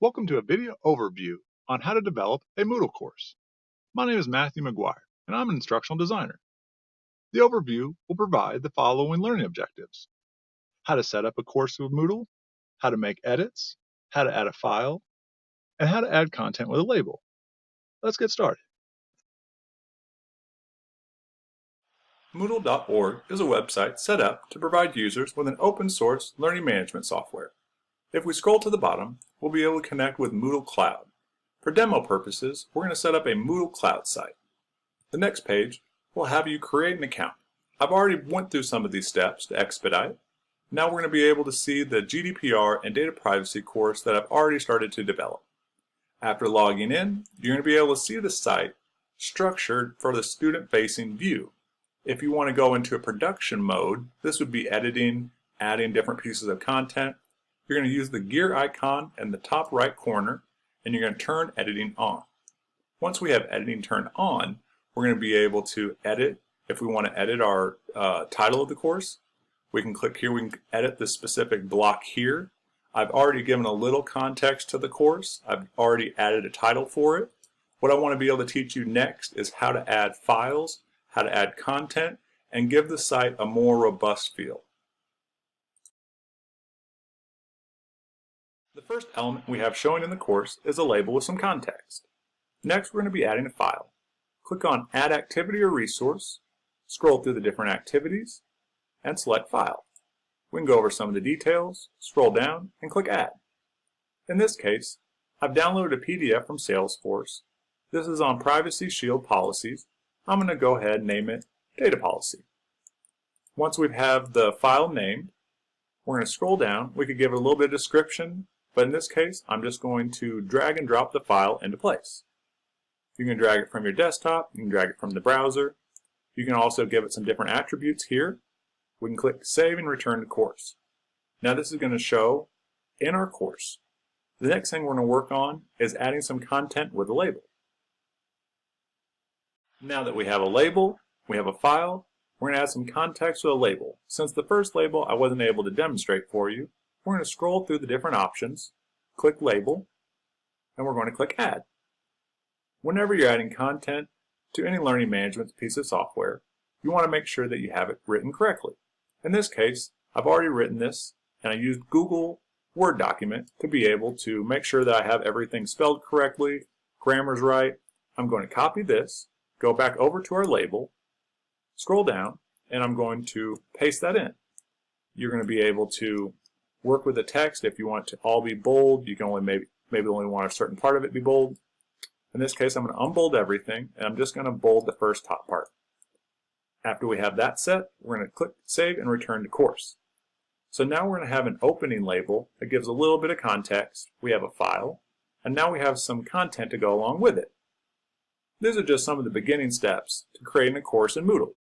Welcome to a video overview on how to develop a Moodle course. My name is Matthew McGuire, and I'm an instructional designer. The overview will provide the following learning objectives: how to set up a course with Moodle, how to make edits, how to add a file, and how to add content with a label. Let's get started. Moodle.org is a website set up to provide users with an open source learning management software. If we scroll to the bottom, we'll be able to connect with Moodle Cloud. For demo purposes, we're going to set up a Moodle Cloud site. The next page will have you create an account. I've already went through some of these steps to expedite. Now we're going to be able to see the GDPR and data privacy course that I've already started to develop. After logging in, you're going to be able to see the site structured for the student-facing view. If you want to go into a production mode, this would be editing, adding different pieces of content. You're going to use the gear icon in the top right corner, and you're going to turn editing on. Once we have editing turned on, we're going to be able to edit. If we want to edit our title of the course, we can click here. We can edit the specific block here. I've already given a little context to the course. I've already added a title for it. What I want to be able to teach you next is how to add files, how to add content, and give the site a more robust feel. The first element we have showing in the course is a label with some context. Next, we're going to be adding a file. Click on Add Activity or Resource, scroll through the different activities, and select File. We can go over some of the details, scroll down, and click Add. In this case, I've downloaded a PDF from Salesforce. This is on Privacy Shield policies. I'm going to go ahead and name it Data Policy. Once we have the file named, we're going to scroll down. We could give it a little bit of description, but in this case, I'm just going to drag and drop the file into place. You can drag it from your desktop, you can drag it from the browser. You can also give it some different attributes here. We can click Save and Return to Course. Now this is going to show in our course. The next thing we're going to work on is adding some content with a label. Now that we have a label, we have a file, we're going to add some context with a label. Since the first label I wasn't able to demonstrate for you, we're going to scroll through the different options, click Label, and we're going to click Add. Whenever you're adding content to any learning management piece of software, you want to make sure that you have it written correctly. In this case, I've already written this, and I used Google Word document to be able to make sure that I have everything spelled correctly, grammar's right. I'm going to copy this, go back over to our label, scroll down, and I'm going to paste that in. You're going to be able to work with the text. If you want it to all be bold, you can only maybe only want a certain part of it be bold. In this case, I'm going to unbold everything, and I'm just going to bold the first top part. After we have that set, we're going to click Save and Return to Course. So now we're going to have an opening label that gives a little bit of context. We have a file, and now we have some content to go along with it. These are just some of the beginning steps to creating a course in Moodle.